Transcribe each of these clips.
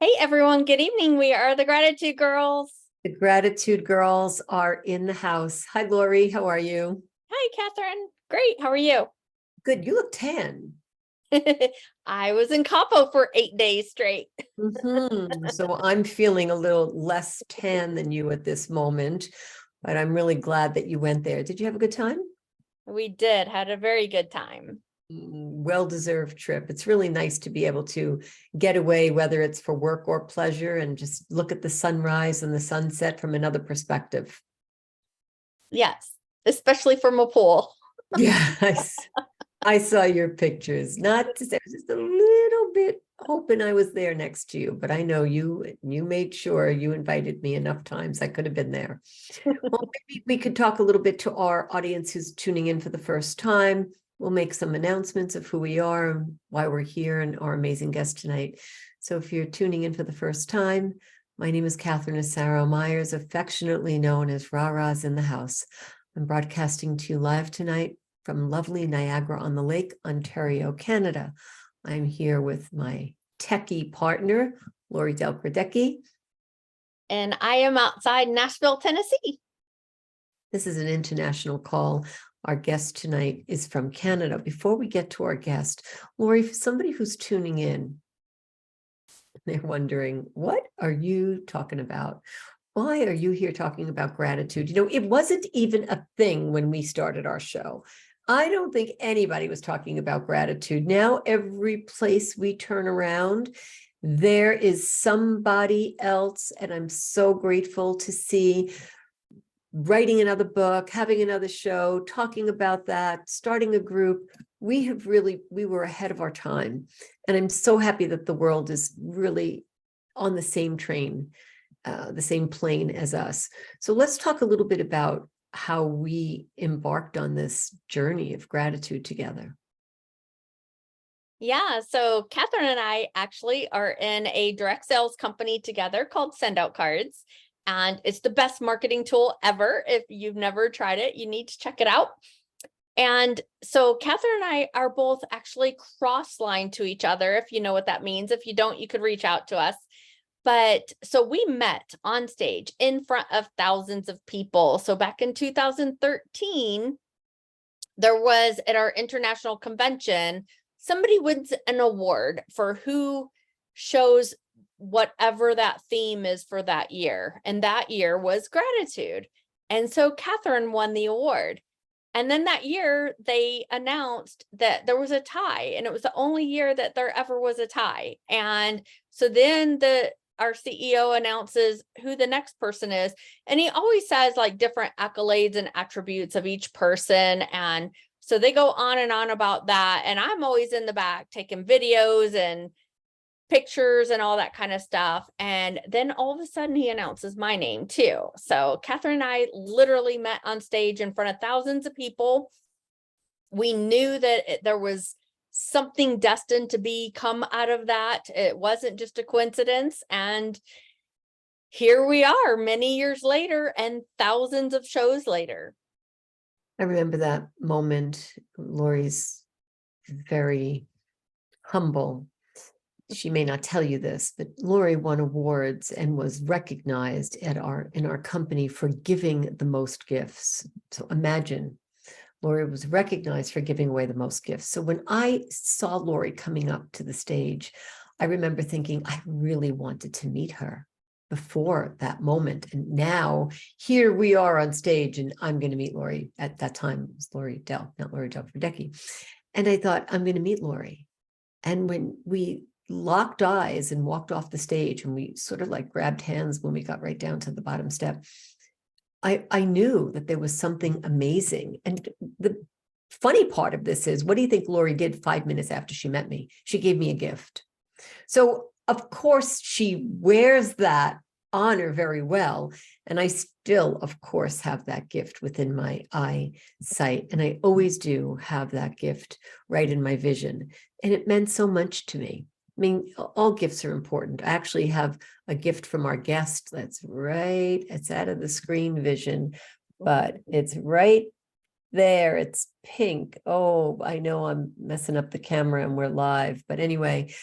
Hey everyone, good evening. We are the Gratitude Girls. The Gratitude Girls are in the house. Hi, Laurie. How are you? Hi, Kathryn. Great. How are you? Good. You look tan. I was in Capo for 8 days straight. So I'm feeling a little less tan than you at this moment, but I'm really glad that you went there. Did you have a good time? We did, had a very good time. Well-deserved trip. It's really nice to be able to get away, whether it's for work or pleasure, and just look at the sunrise and the sunset from another perspective. Yes, especially from a pool. Yes. I saw your pictures. Not to say, I was just a little bit hoping I was there next to you, but I know you made sure you invited me enough times I could have been there. Well, maybe we could talk a little bit to our audience who's tuning in for the first time. We'll make some announcements of who we are and why we're here and our amazing guest tonight. So if you're tuning in for the first time, my name is Kathryn Asaro Myers, affectionately known as RaRa's in the house. I'm broadcasting to you live tonight from lovely Niagara-on-the-Lake, Ontario, Canada. I'm here with my techie partner, Laurie Delk Radecki. And I am outside Nashville, Tennessee. This is an international call. Our guest tonight is from Canada. Before we get to our guest, Laurie, for somebody who's tuning in, they're wondering, what are you talking about? Why are you here talking about gratitude? You know, it wasn't even a thing when we started our show. I don't think anybody was talking about gratitude. Now, every place we turn around, there is somebody else. And I'm so grateful to see writing another book, having another show, talking about that, starting a group. We were ahead of our time. And I'm so happy that the world is really on the same train, the same plane as us. So let's talk a little bit about how we embarked on this journey of gratitude together. Yeah, so Kathryn and I actually are in a direct sales company together called Send Out Cards. And it's the best marketing tool ever. If you've never tried it, you need to check it out. And so Kathryn and I are both actually cross-lined to each other, if you know what that means. If you don't, you could reach out to us. But so we met on stage in front of thousands of people. So back in 2013, there was at our international convention, somebody wins an award for who shows whatever that theme is for that year. And that year was gratitude. And so Kathryn won the award. And then that year they announced that there was a tie, and it was the only year that there ever was a tie. And so then our CEO announces who the next person is. And he always says like different accolades and attributes of each person. And so they go on and on about that. And I'm always in the back taking videos and pictures and all that kind of stuff. And then all of a sudden he announces my name too. So Kathryn and I literally met on stage in front of thousands of people. We knew that there was something destined to come out of that. It wasn't just a coincidence. And here we are many years later and thousands of shows later. I remember that moment. Laurie's very humble. She may not tell you this, but Laurie won awards and was recognized in our company for giving the most gifts. So imagine, Laurie was recognized for giving away the most gifts. So when I saw Laurie coming up to the stage, I remember thinking, I really wanted to meet her before that moment. And now here we are on stage, and I'm going to meet Laurie. At that time, it was Laurie Delk, not Laurie Delk Radecki. And I thought, I'm going to meet Laurie. And when we locked eyes and walked off the stage, and we sort of like grabbed hands when we got right down to the bottom step, I knew that there was something amazing. And the funny part of this is, what do you think Laurie did 5 minutes after she met me? She gave me a gift. So of course she wears that honor very well. And I still, of course, have that gift within my eyesight. And I always do have that gift right in my vision. And it meant so much to me. I mean, all gifts are important. I actually have a gift from our guest that's right, it's out of the screen vision, but it's right there. It's pink. Oh, I know I'm messing up the camera and we're live. But anyway,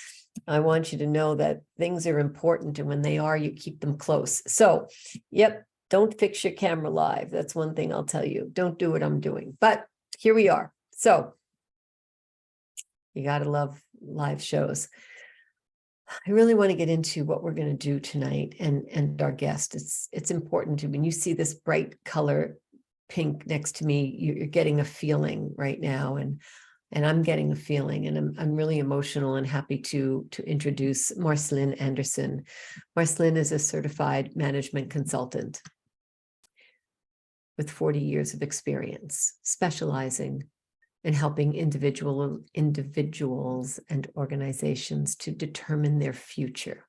I want you to know that things are important, and when they are, you keep them close. So, yep, don't fix your camera live. That's one thing I'll tell you. Don't do what I'm doing. But here we are. So you got to love live shows. I really want to get into what we're going to do tonight and our guest. It's important to, when you see this bright color pink next to me, you're getting a feeling right now, and I'm getting a feeling, and I'm really emotional and happy to introduce Marcelene Anderson. Marcelene is a certified management consultant with 40 years of experience, specializing in helping individuals and organizations to determine their future.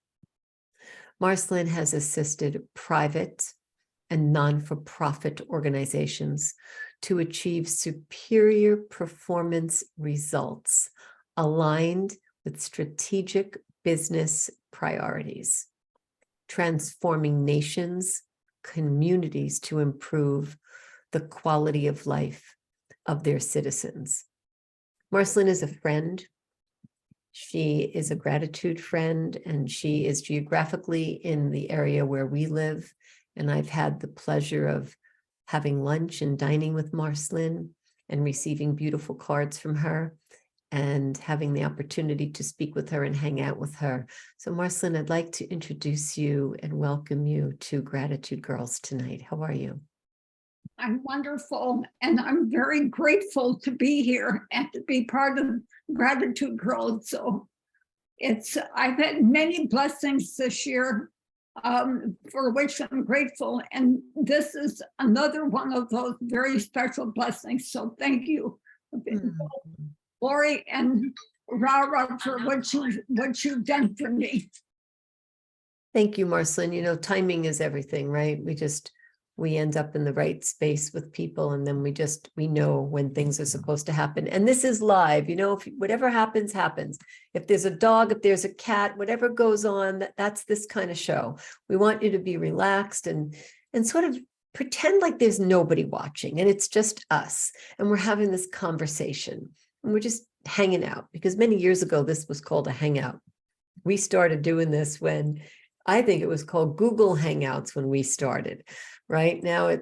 Marcelene has assisted private and non-for-profit organizations to achieve superior performance results aligned with strategic business priorities, transforming nations, communities to improve the quality of life of their citizens. Marcelene is a friend. She is a gratitude friend, and she is geographically in the area where we live. And I've had the pleasure of having lunch and dining with Marcelene and receiving beautiful cards from her and having the opportunity to speak with her and hang out with her. So Marcelene, I'd like to introduce you and welcome you to Gratitude Girls tonight. How are you? I'm wonderful, and I'm very grateful to be here and to be part of Gratitude Girls. So I've had many blessings this year, for which I'm grateful. And this is another one of those very special blessings. So thank you, Laurie and RaRa, for what you've done for me. Thank you, Marcelene. You know, timing is everything, right? We end up in the right space with people, and then we know when things are supposed to happen. And this is live, you know, if whatever happens, happens. If there's a dog, if there's a cat, whatever goes on, that's this kind of show. We want you to be relaxed and sort of pretend like there's nobody watching and it's just us. And we're having this conversation and we're just hanging out, because many years ago, this was called a hangout. We started doing this when I think it was called Google Hangouts when we started. Right now,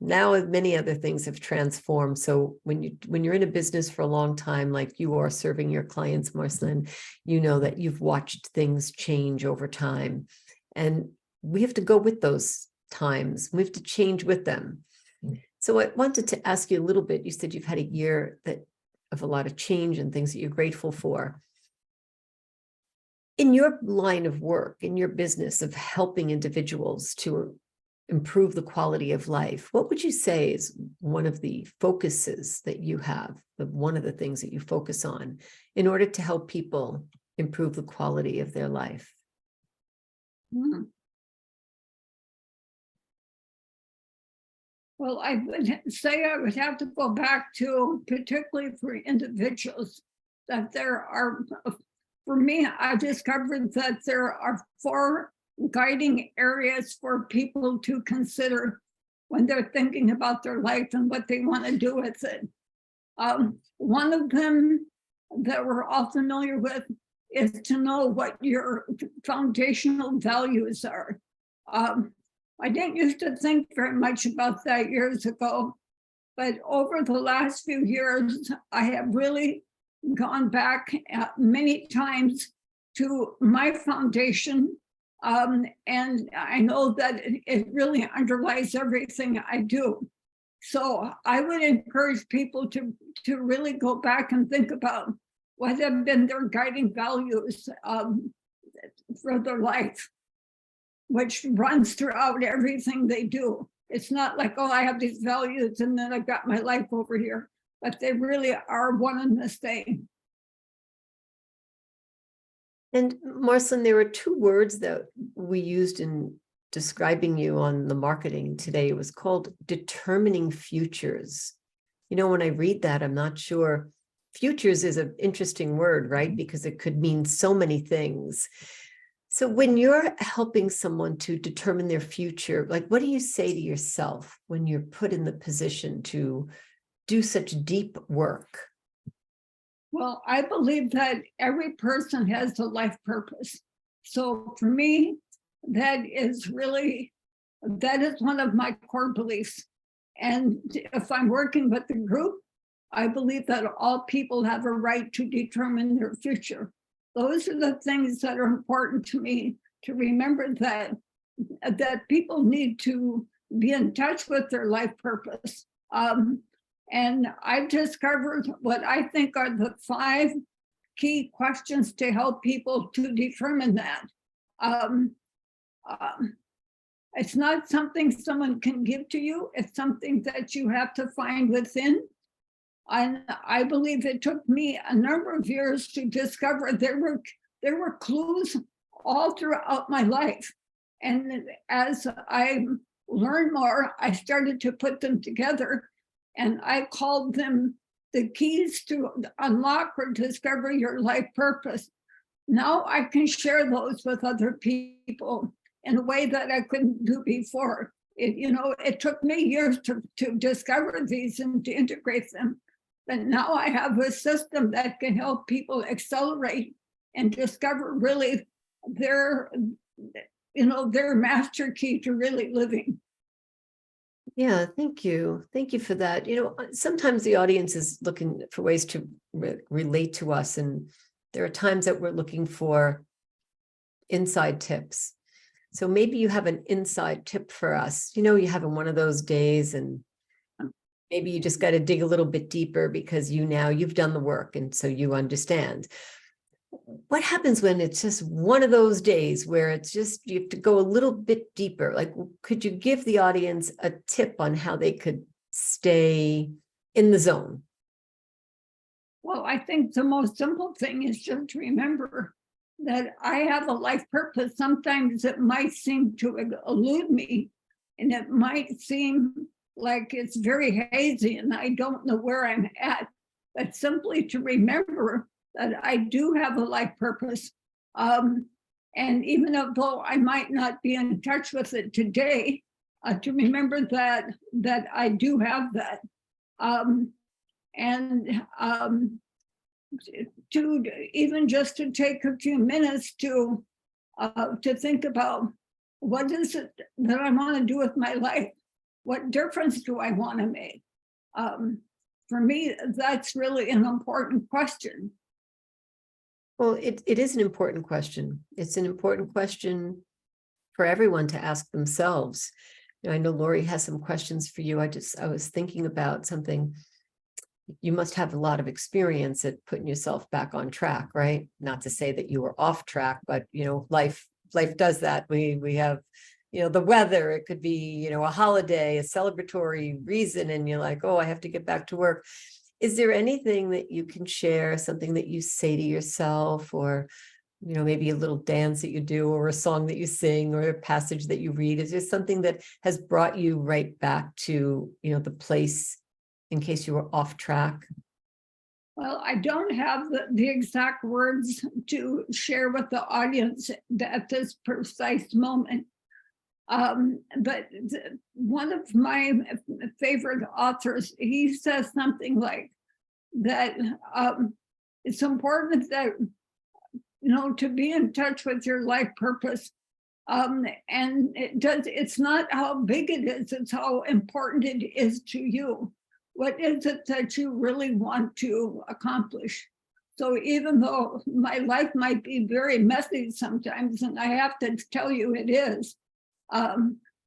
many other things have transformed. So when you're in a business for a long time, like you are serving your clients, Marcelene, you know that you've watched things change over time, and we have to go with those times. We have to change with them. So I wanted to ask you a little bit. You said you've had a year of a lot of change and things that you're grateful for. In your line of work, in your business of helping individuals to improve the quality of life, what would you say is one of the focuses that you have, one of the things that you focus on in order to help people improve the quality of their life? Well, I would say I would have to go back to, particularly for individuals, that for me, I discovered that there are 4 guiding areas for people to consider when they're thinking about their life and what they want to do with it. One of them that we're all familiar with is to know what your foundational values are. I didn't used to think very much about that years ago, but over the last few years, I have really gone back many times to my foundation. And I know that it really underlies everything I do. So I would encourage people to really go back and think about what have been their guiding values for their life, which runs throughout everything they do. It's not like, oh, I have these values and then I've got my life over here, but they really are one and the same. And Marcelene, there were 2 words that we used in describing you on the marketing today. It was called determining futures. You know, when I read that, I'm not sure. Futures is an interesting word, right? Because it could mean so many things. So when you're helping someone to determine their future, like, what do you say to yourself when you're put in the position to do such deep work? Well, I believe that every person has a life purpose. So for me, that is one of my core beliefs. And if I'm working with the group, I believe that all people have a right to determine their future. Those are the things that are important to me, to remember that people need to be in touch with their life purpose. And I've discovered what I think are the 5 key questions to help people to determine that. It's not something someone can give to you. It's something that you have to find within. And I believe it took me a number of years to discover there were clues all throughout my life. And as I learned more, I started to put them together, and I called them the keys to unlock or discover your life purpose. Now I can share those with other people in a way that I couldn't do before. It took me years to discover these and to integrate them. But now I have a system that can help people accelerate and discover really their master key to really living. Yeah, thank you. Thank you for that. Sometimes the audience is looking for ways to relate to us, and there are times that we're looking for inside tips. So maybe you have an inside tip for us. You're having one of those days, and maybe you just got to dig a little bit deeper because you've done the work, and so you understand. What happens when it's just one of those days where it's just, you have to go a little bit deeper? Like, could you give the audience a tip on how they could stay in the zone? Well, I think the most simple thing is just to remember that I have a life purpose. Sometimes it might seem to elude me, and it might seem like it's very hazy and I don't know where I'm at, but simply to remember that I do have a life purpose. And even though I might not be in touch with it today, to remember that I do have that. To even just to take a few minutes to think about what is it that I want to do with my life? What difference do I want to make? For me, that's really an important question. Well, it is an important question. It's an important question for everyone to ask themselves. I know Laurie has some questions for you. I was thinking about something. You must have a lot of experience at putting yourself back on track, right? Not to say that you were off track, but life does that. We have, the weather, it could be, a holiday, a celebratory reason, and you're like, oh, I have to get back to work. Is there anything that you can share, something that you say to yourself, or, maybe a little dance that you do, or a song that you sing, or a passage that you read? Is there something that has brought you right back to, the place in case you were off track? Well, I don't have the exact words to share with the audience at this precise moment. But one of my favorite authors, he says something like that. It's important that, to be in touch with your life purpose. And it's not how big it is, it's how important it is to you. What is it that you really want to accomplish? So even though my life might be very messy sometimes, and I have to tell you it is,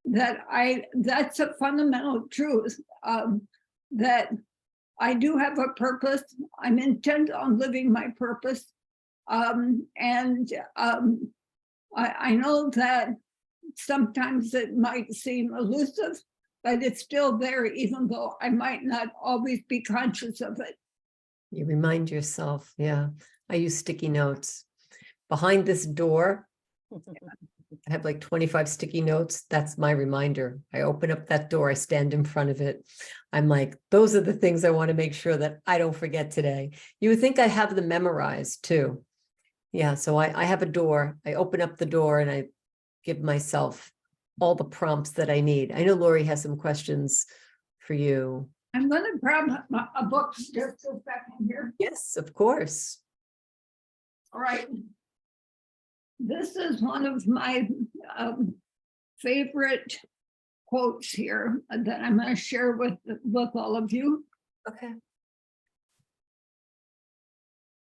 that's a fundamental truth, that I do have a purpose. I'm intent on living my purpose. I know that sometimes it might seem elusive, but it's still there, even though I might not always be conscious of it. You remind yourself. Yeah. I use sticky notes. Behind this door, I have like 25 sticky notes. That's my reminder. I open up that door, I stand in front of it. I'm like, those are the things I want to make sure that I don't forget today. You would think I have them memorized too. Yeah. So I have a door. I open up the door and I give myself all the prompts that I need. I know Laurie has some questions for you. I'm gonna grab a book just a second here. Yes, of course. All right. This is one of my favorite quotes here that I'm going to share with all of you. Okay.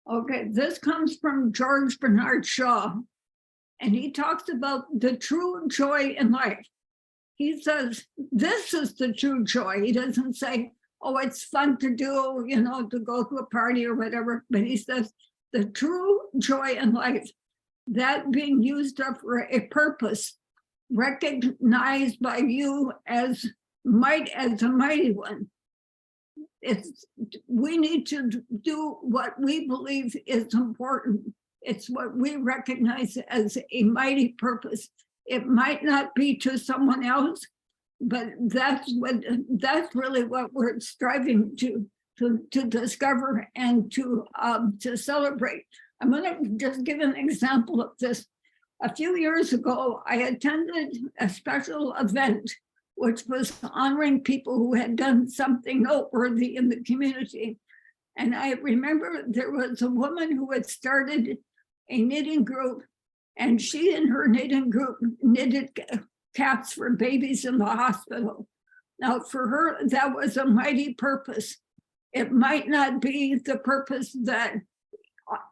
Okay, this comes from George Bernard Shaw, and he talks about the true joy in life. He says, this is the true joy. He doesn't say, oh, it's fun to do, you know, to go to a party or whatever. But he says, the true joy in life, that being used up for a purpose, recognized by you as a mighty one. We need to do what we believe is important. It's what we recognize as a mighty purpose. It might not be to someone else, but that's really what we're striving to discover and to celebrate. I'm going to just give an example of this. A few years ago, I attended a special event which was honoring people who had done something noteworthy in the community. And I remember there was a woman who had started a knitting group, and she and her knitting group knitted caps for babies in the hospital. Now, for her, that was a mighty purpose. It might not be the purpose that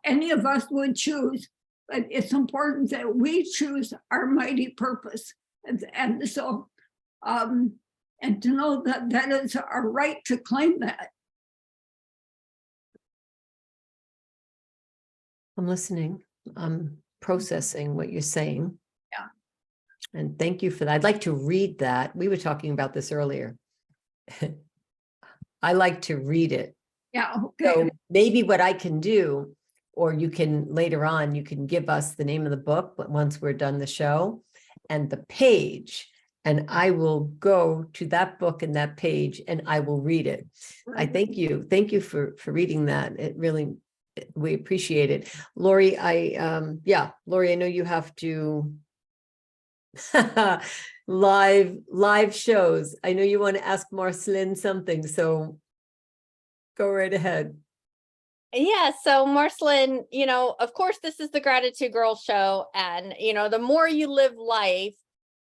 any of us would choose, but it's important that we choose our mighty purpose. And so, and to know that that is our right to claim that. I'm listening. I'm processing what you're saying. Yeah. And thank you for that. I'd like to read that. We were talking about this earlier. I like to read it. Yeah. Okay. So maybe what I can do, or you can later on, you can give us the name of the book, but once we're done the show and the page, and I will go to that book and that page and I will read it. I thank you. Thank you for reading that. It really, we appreciate it. Laurie, Laurie, I know you have to live shows. I know you want to ask Marcelene something, so go right ahead. Yeah, so Marcelene, you know, of course, this is the Gratitude Girl show. And, you know, the more you live life,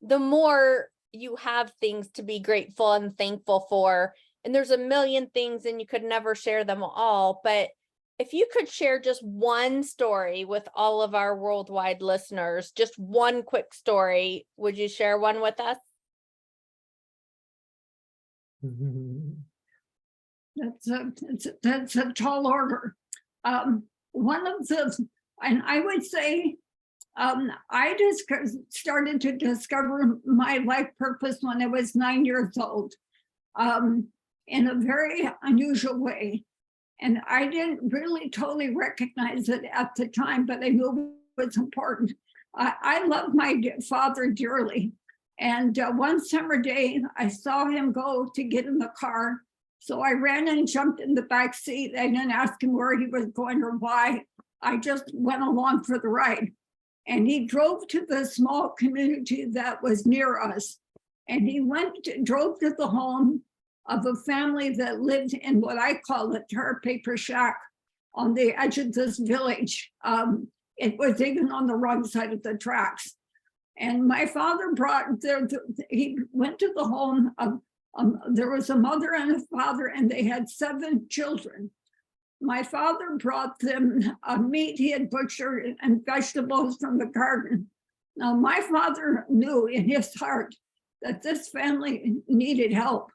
the more you have things to be grateful and thankful for. And there's a million things and you could never share them all. But if you could share just one story with all of our worldwide listeners, just one quick story, would you share one with us? That's a tall order. One of the, and I would say, I just started to discover my life purpose when I was 9 years old, in a very unusual way. And I didn't really totally recognize it at the time, but I knew it was important. I loved my father dearly. And one summer day, I saw him go to get in the car. So I ran and jumped in the back seat. I didn't ask him where he was going or why. I just went along for the ride. And he drove to the small community that was near us. And he drove to the home of a family that lived in what I call a tar paper shack on the edge of this village. It was even on the wrong side of the tracks. And my father he went to the home of, there was a mother and a father, and they had 7 children. My father brought them meat he had butchered and vegetables from the garden. Now, my father knew in his heart that this family needed help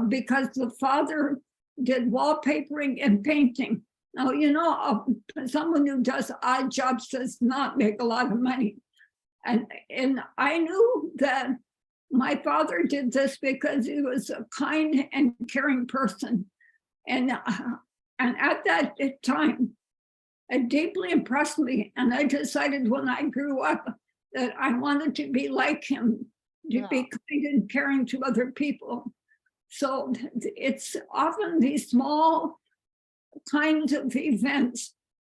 because the father did wallpapering and painting. Now, you know, someone who does odd jobs does not make a lot of money. And I knew that my father did this because he was a kind and caring person. And at that time, it deeply impressed me. And I decided when I grew up that I wanted to be like him, to be kind and caring to other people. So it's often these small kinds of events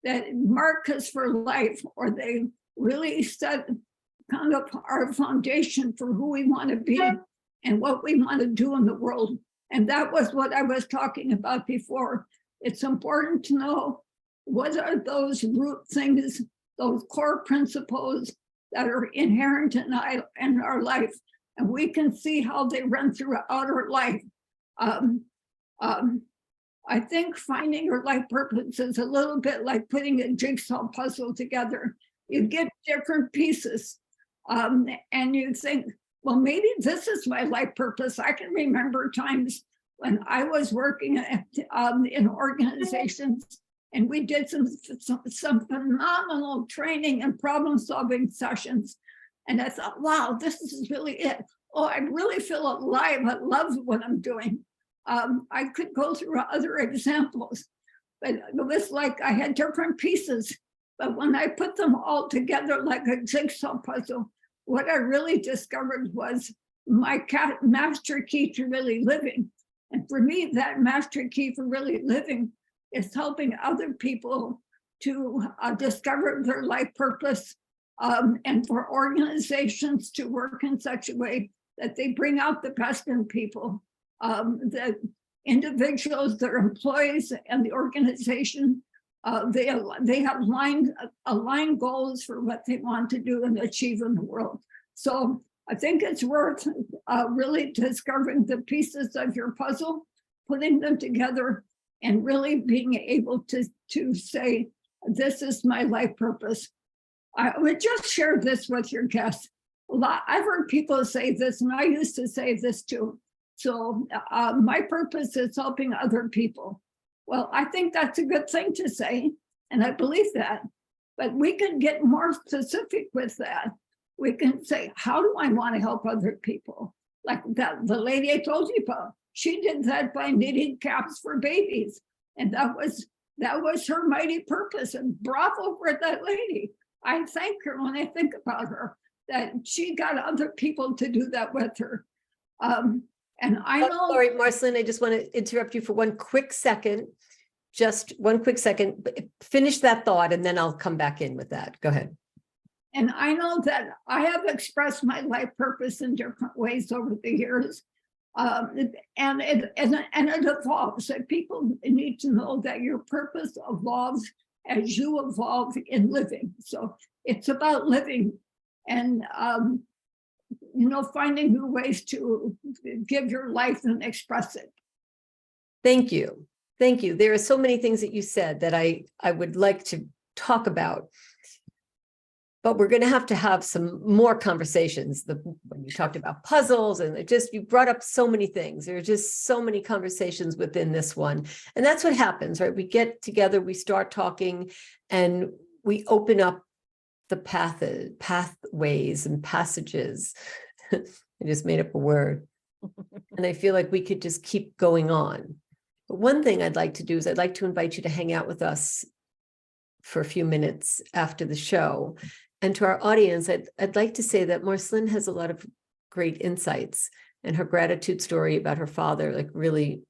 that mark us for life, or they really set kind of our foundation for who we want to be and what we want to do in the world. And that was what I was talking about before. It's important to know what are those root things, those core principles that are inherent in our life. And we can see how they run throughout our life. I think finding your life purpose is a little bit like putting a jigsaw puzzle together. You get different pieces and you think, well, maybe this is my life purpose. I can remember times when I was working in organizations and we did some phenomenal training and problem solving sessions. And I thought, wow, this is really it. Oh, I really feel alive. I love what I'm doing. I could go through other examples, but it was like I had different pieces. But when I put them all together like a jigsaw puzzle, what I really discovered was my master key to really living. And for me, that master key for really living is helping other people to discover their life purpose, and for organizations to work in such a way that they bring out the best in people. The individuals, their employees, and the organization, they have aligned goals for what they want to do and achieve in the world. So I think it's worth really discovering the pieces of your puzzle, putting them together, and really being able to say, this is my life purpose. I would just share this with your guests. I've heard people say this, and I used to say this too. So my purpose is helping other people. Well, I think that's a good thing to say, and I believe that. But we can get more specific with that. We can say, how do I want to help other people? Like the lady I told you about, she did that by knitting caps for babies. And that was her mighty purpose. And bravo for that lady. I thank her when I think about her, that she got other people to do that with her. And I know. Sorry, Marcelene, I just want to interrupt you for one quick second. Just one quick second. Finish that thought and then I'll come back in with that. Go ahead. And I know that I have expressed my life purpose in different ways over the years. And it evolves. So people need to know that your purpose evolves as you evolve in living. So it's about living and finding new ways to give your life and express it. Thank you. Thank you. There are so many things that you said that I would like to talk about. But we're going to have some more conversations. When you talked about puzzles and you brought up so many things. There are just so many conversations within this one. And that's what happens, right? We get together, we start talking, and we open up the pathways and passages. I just made up a word. And I feel like we could just keep going on. But one thing I'd like to do is I'd like to invite you to hang out with us for a few minutes after the show. And to our audience, I'd like to say that Marcelene has a lot of great insights, and her gratitude story about her father, like really,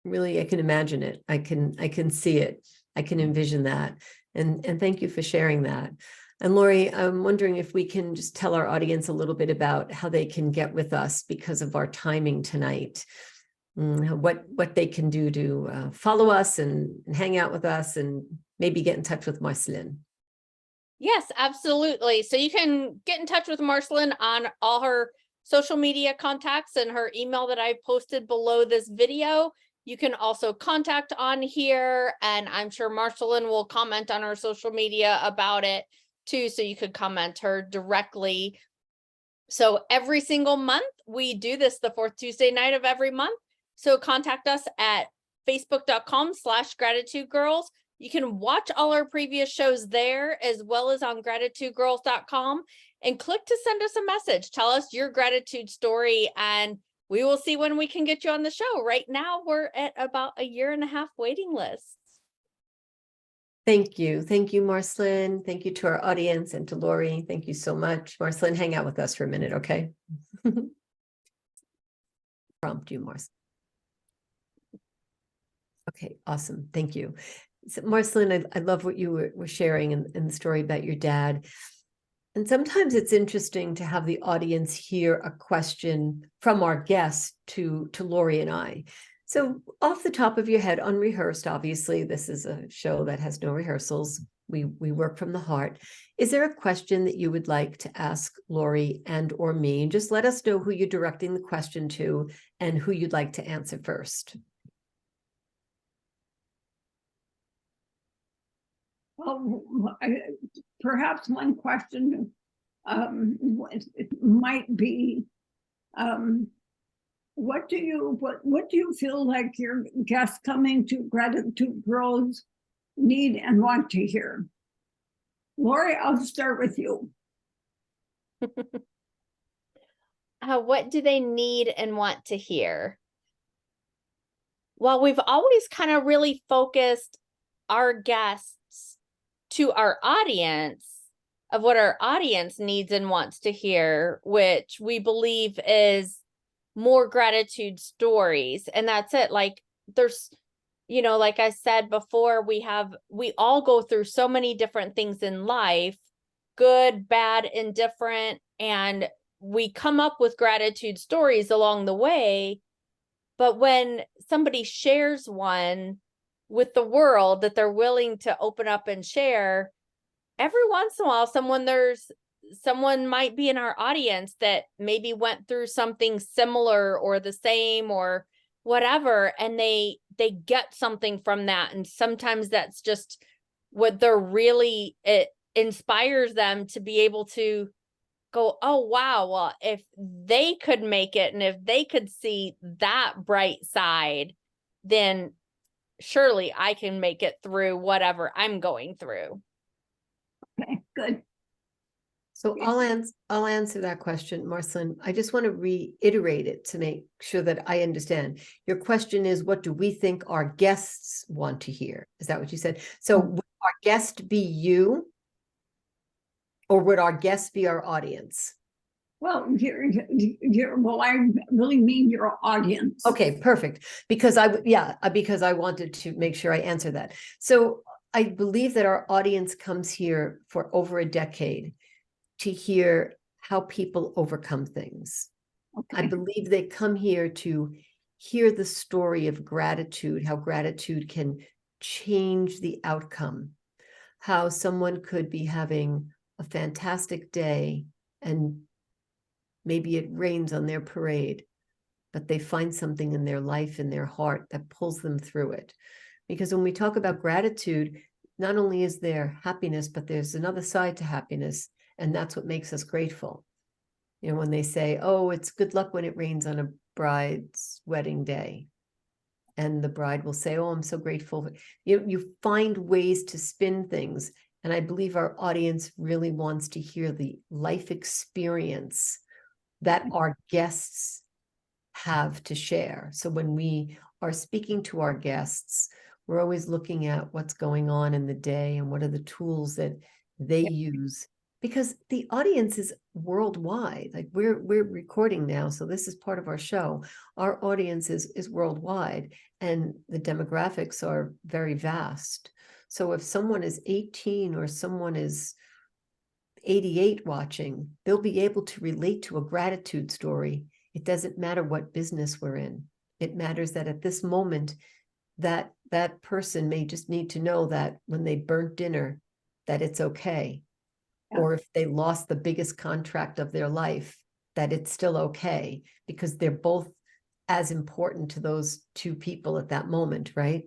I can imagine it. I can see it. I can envision that. And thank you for sharing that. And Laurie, I'm wondering if we can just tell our audience a little bit about how they can get with us because of our timing tonight. What they can do to follow us and hang out with us and maybe get in touch with Marcelene. Yes, absolutely. So you can get in touch with Marcelene on all her social media contacts and her email that I posted below this video. You can also contact on here, and I'm sure Marcelene will comment on her social media about it too, so you could comment her directly. So every single month, we do this the fourth Tuesday night of every month. So contact us at facebook.com/gratitudegirls. You can watch all our previous shows there, as well as on gratitudegirls.com, and click to send us a message. Tell us your gratitude story, and we will see when we can get you on the show. Right now, we're at about a 1.5 year waiting list. Thank you. Thank you, Marcelene. Thank you to our audience and to Laurie. Thank you so much. Marcelene, hang out with us for a minute, okay? Prompt you, Marcelene. Okay, awesome. Thank you. So, Marcelene, I love what you were sharing in the story about your dad. And sometimes it's interesting to have the audience hear a question from our guest to Laurie and I. So off the top of your head, unrehearsed, obviously, this is a show that has no rehearsals. We work from the heart. Is there a question that you would like to ask Laurie and or me? And just let us know who you're directing the question to and who you'd like to answer first. Well, perhaps one question it might be, what do you feel like your guests coming to Gratitude Grows need and want to hear? Laurie, I'll start with you. What do they need and want to hear? Well, we've always kind of really focused our guests to our audience of what our audience needs and wants to hear, which we believe is more gratitude stories. And that's it. Like there's, you know, like I said before, we all go through so many different things in life, good, bad, indifferent, and we come up with gratitude stories along the way. But when somebody shares one with the world that they're willing to open up and share, every once in a while, someone might be in our audience that maybe went through something similar or the same or whatever, and they get something from that. And sometimes that's just what it inspires them to be able to go, oh, wow, well, if they could make it and if they could see that bright side, then surely I can make it through whatever I'm going through. Okay, good. So I'll answer that question, Marcelene. I just want to reiterate it to make sure that I understand. Your question is, what do we think our guests want to hear? Is that what you said? So would our guest be you? Or would our guests be our audience? Well, I really mean your audience. Okay, perfect. Because I wanted to make sure I answer that. So I believe that our audience comes here for over a decade to hear how people overcome things. Okay. I believe they come here to hear the story of gratitude, how gratitude can change the outcome, how someone could be having a fantastic day and maybe it rains on their parade, but they find something in their life, in their heart that pulls them through it. Because when we talk about gratitude, not only is there happiness, but there's another side to happiness, and that's what makes us grateful. You know, when they say, oh, it's good luck when it rains on a bride's wedding day. And the bride will say, oh, I'm so grateful. You find ways to spin things. And I believe our audience really wants to hear the life experience that our guests have to share. So when we are speaking to our guests, we're always looking at what's going on in the day and what are the tools that they use, because the audience is worldwide. Like we're recording now, so this is part of our show. Our audience is worldwide, and the demographics are very vast. So if someone is 18 or someone is 88 watching, they'll be able to relate to a gratitude story. It doesn't matter what business we're in. It matters that at this moment, that person may just need to know that when they burnt dinner, that it's okay. Yeah. Or if they lost the biggest contract of their life, that it's still okay, because they're both as important to those two people at that moment, right?